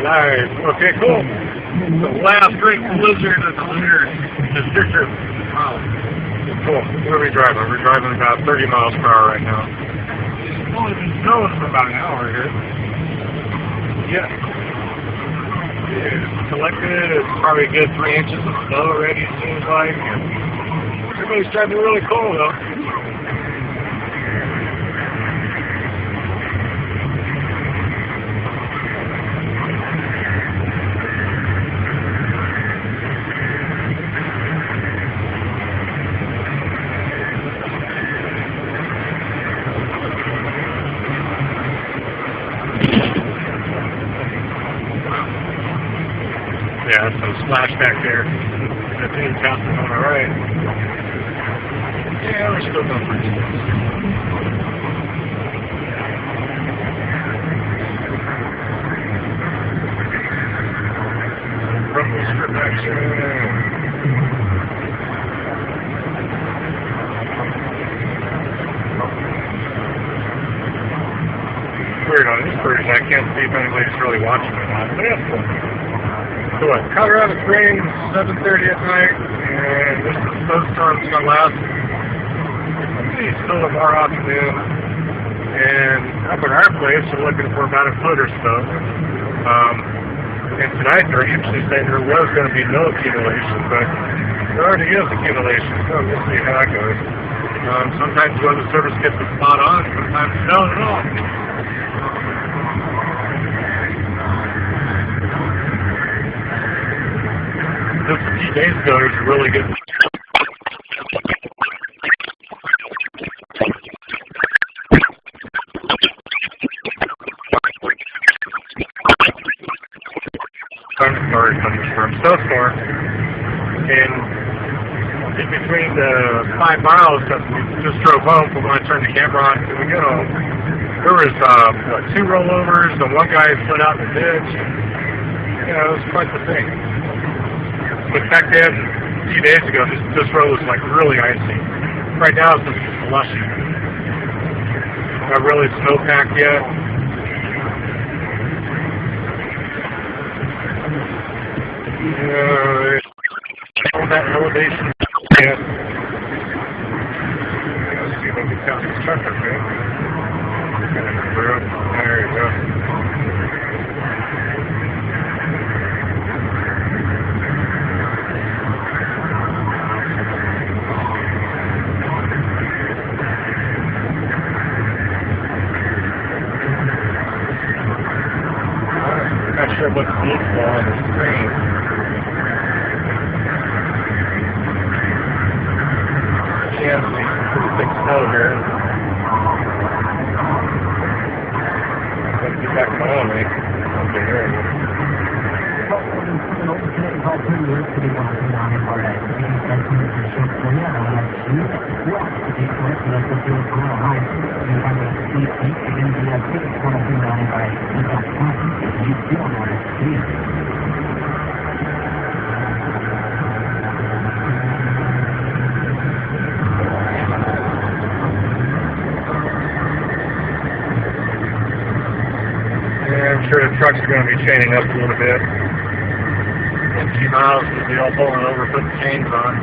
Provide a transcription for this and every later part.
Nice. Okay, cool. The last great blizzard of the winter is pictured. Wow. Cool. Where are we driving? We're driving about 30 miles per hour right now. It's only been snowing for about an hour here. Yeah. It's collected. It's probably a good 3 inches of snow already, it seems like. Everybody's driving really cold, though. Yeah, some splashback there. That thing's bouncing on the right. Yeah, we're still going pretty good. Rumble strip action. Weird on this version, I can't see if anybody's really watching or not, but that's cool. So what, Colorado Springs, 7:30 at night, and this snowstorm's going to last still a more afternoon. And up at our place, we're looking for about a foot or so. And tonight they're actually saying there was going to be no accumulation, but there already is accumulation, so we'll see how that goes. Sometimes the Weather Service gets it spot on, sometimes they don't at all. Just a few days ago, there's a really good snowstorm, and in between the 5 miles that we just drove home from when I turned the camera on to we get home, there was 2 rollovers and one guy slid out in the ditch. You know, it was quite the thing. But back then, a few days ago, this road was like really icy. Right now, it's just slushy. Not really snowpacked yet. On that elevation. Yeah. Let's see if I can count this truck up there. There you go. I'm not sure what's visible on the screen. Yeah, pretty big snow here. Let's get back on me. Okay, here. I'm sure the trucks are going to be chaining up a little bit. In a few miles, we'll be all pulling over, putting chains on.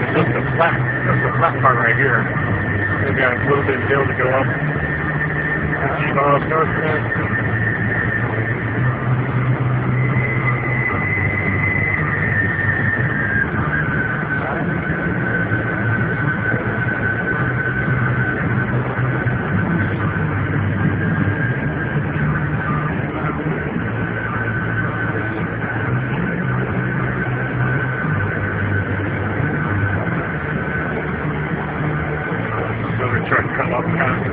It's just a flat part right here. We've got a little bit of hill to go up. A few miles north of that. Truck come up past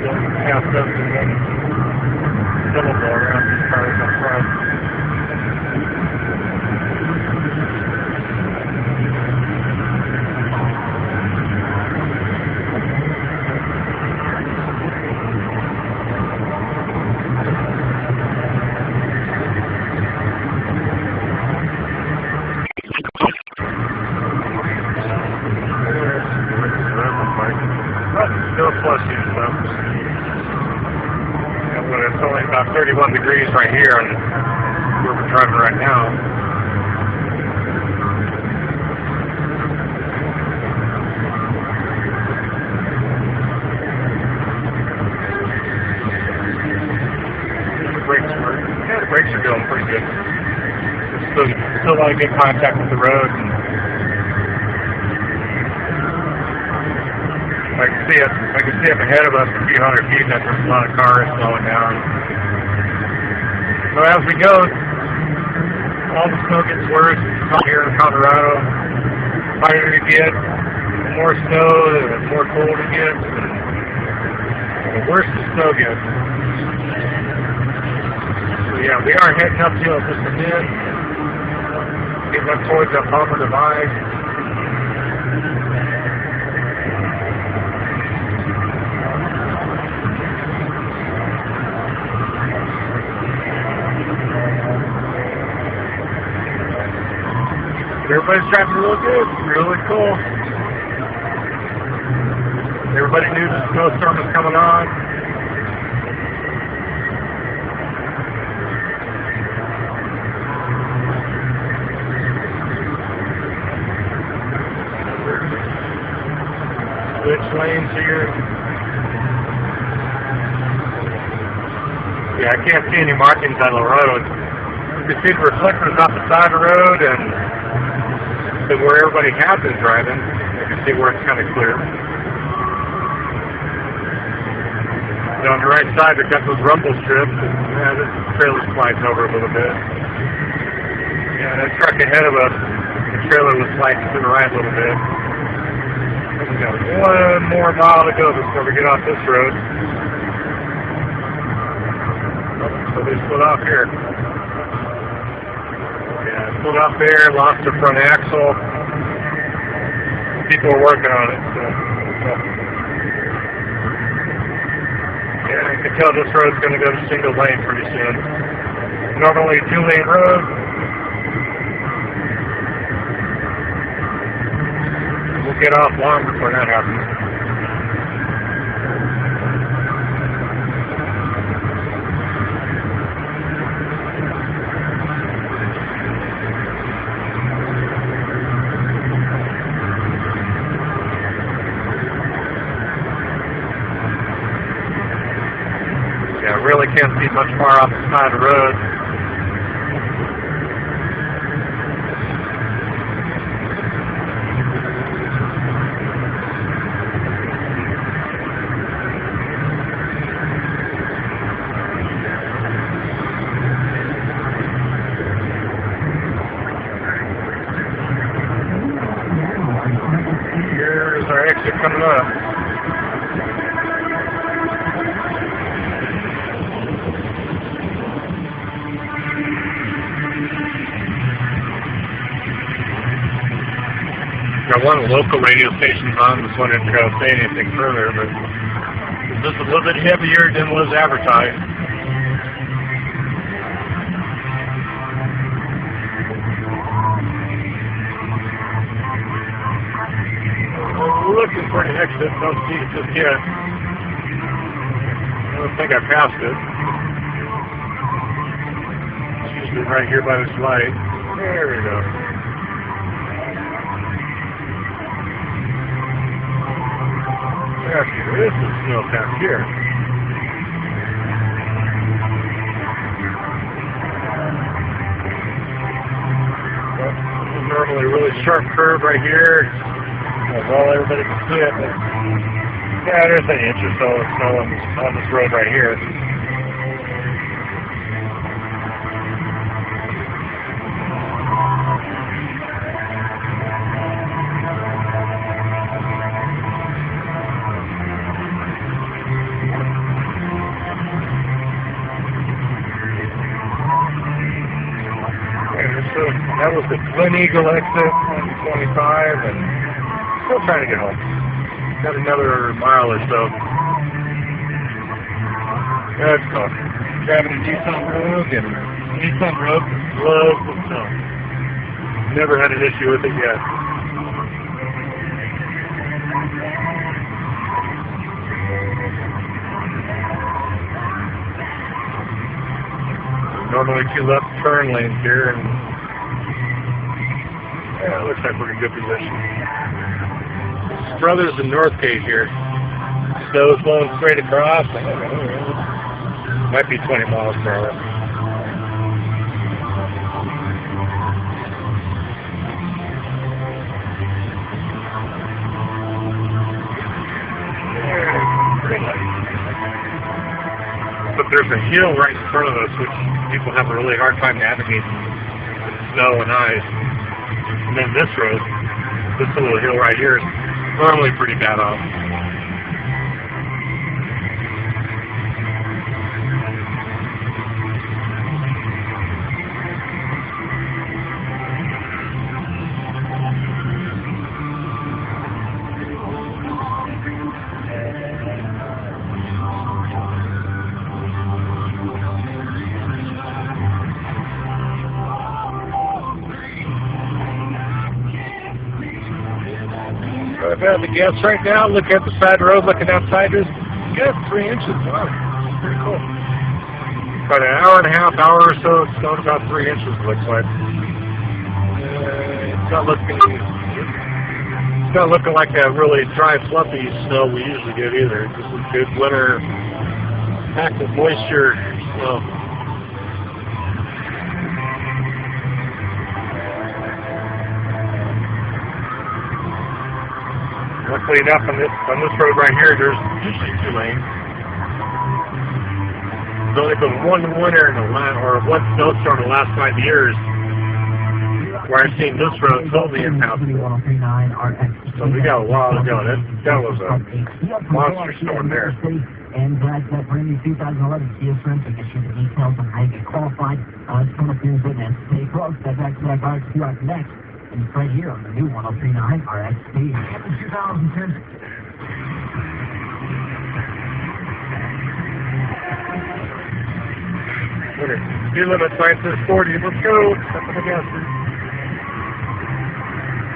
us and then double degrees right here on where we're driving right now. The brakes are doing pretty good. There's still a lot of good contact with the road. I can see it ahead of us a few hundred feet. That there's a lot of cars slowing down. So as we go, all the snow gets worse here in Colorado. The higher you get, the more snow, the more cold it gets, and the worse the snow gets. So yeah, we are heading uphill just a bit, getting up towards that bumper divide. Everybody's driving real good, really cool. Everybody knew the snowstorm was coming on. Switch lanes here. Yeah, I can't see any markings on the road. You can see the reflectors off the side of the road and where everybody had been driving. You can see where it's kind of clear. And on the right side, they've got those rumble strips, and this trailer slides over a little bit. Yeah, that truck ahead of us, the trailer was sliding to the right a little bit. We got one more mile to go before we get off this road. So they split off here. Split up there, lost the front axle. People are working on it. So. Yeah, you can tell this road's going to go to single lane pretty soon. Normally a 2-lane road. We'll get off long before that happens. Yeah, really can't see much far off the side of the road. Here's our exit coming up. Got one of the local radio stations on. Just wanted to try to say anything further, but it's just a little bit heavier than was advertised. We're looking for an exit. Don't see it just yet. I don't think I passed it. It's usually right here by this light. There we go. There is some snow back here. Well, this is normally a really sharp curve right here. That's all everybody can see it. But yeah, there's an inch or so of snow on this road right here. That was the Twin Eagle exit on 25, and still trying to get home. Got another mile or so. Let's go. Driving a Nissan Rogue, and Nissan Rogue loves the snow. Never had an issue with it yet. Normally 2 left turn lanes here, and yeah, it looks like we're in good position. Struthers and Northgate here. Snow's blowing straight across. Might be 20 miles per hour. But there's a hill right in front of us, which people have a really hard time navigating with snow and ice. And then this road, this little hill right here, is normally pretty bad off. I've had the guess right now, looking at the side of the road, looking outside, there's 3 inches. Wow, pretty cool. About an hour and a half, hour or so, it's snowed about 3 inches, looks like. It's not looking like that really dry, fluffy snow we usually get either. This is good winter, packed with moisture snow. Luckily enough, on this road right here, there's usually 2 lanes. There's only been one winter in the last, or one snowstorm in the last 5 years where I've seen this road totally inhabitable. So we got a while to go. That was a monster storm there. And that brand new 2011 Kia Sorento gets you the details on how you get qualified. It's coming up here in Britain. Stay close. That's back-to-back RX2 out next. And it's right here on the new 1039 RXP. 2010. Okay. Speed limit sign says 40. Let's go. Step on the gas.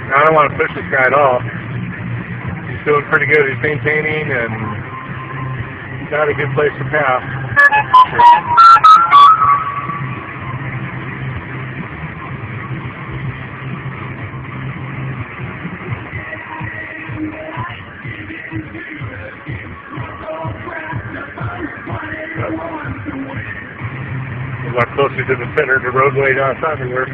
I don't want to push this guy at all. He's doing pretty good. He's maintaining and got a good place to pass. A lot closer to the center of the roadway outside of there.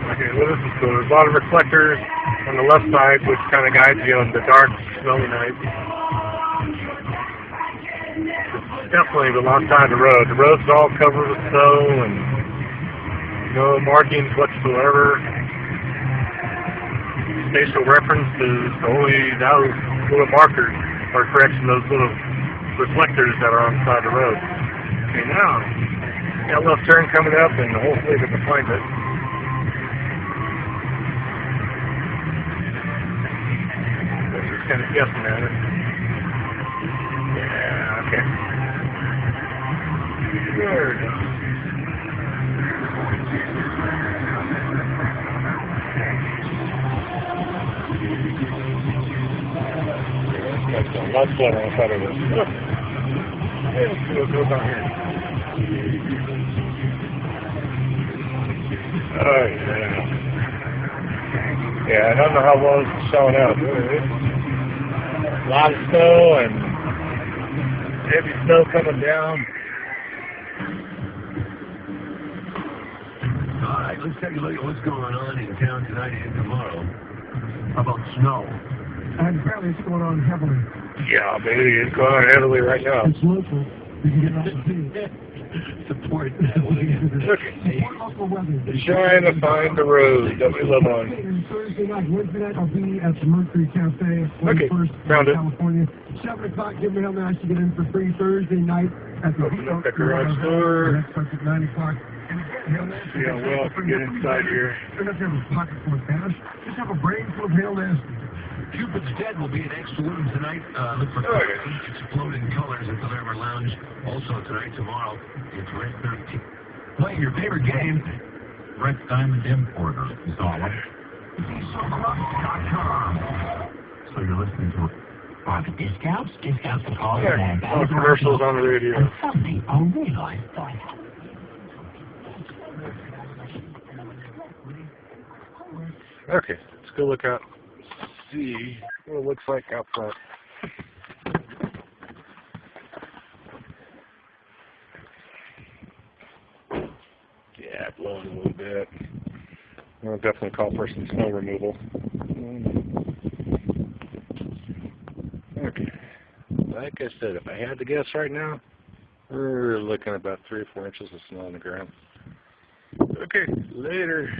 Okay, well this is cool. There's a lot of reflectors on the left side, which kind of guides you on the dark, snowy night. It's definitely the long side of the road. The road's all covered with snow and no markings whatsoever. Spatial reference is only those little markers, or correction, those little reflectors that are on the side of the road. Okay, now, got a left turn coming up, and hopefully we can find it. Just kind of guessing at it. Yeah, okay. There it is. That's a lot better on the side of this. Let's see what goes on here. Oh, yeah. Yeah, I don't know how well it's showing up. A lot of snow and heavy snow coming down. All right, let's take a look at what's going on in town tonight and tomorrow. How about snow? And apparently it's going on heavily. Yeah, baby, it's going on heavily right now. It's local. You can get out and see. Support that way. Look, Local weather. trying to find the road that we live on. And Thursday night, Wednesday night, I'll be at the Mercury Cafe, 41st found it. California. 7 o'clock, give me a mail to get in for free Thursday night at the Open up the garage door. That starts at 9 o'clock. And again, See how well I can get inside here. You don't have to have a pocket full of cash. Just have a brain full of Hail Nasty. Cupid's Dead will be an extra room tonight. Look for each exploding colors at the River Lounge. Also tonight, tomorrow, it's Red 13. Playing your favorite game. Red Diamond Importer is all up. So you're listening to Private discounts for cars Yeah, and all the commercials on the radio. And suddenly I realized that I had. Okay, let's go look out. See what it looks like out front. Yeah, blowing a little bit. I'll definitely call for some snow removal. Okay. Like I said, if I had to guess right now, we're looking at about 3 or 4 inches of snow on the ground. Okay, later.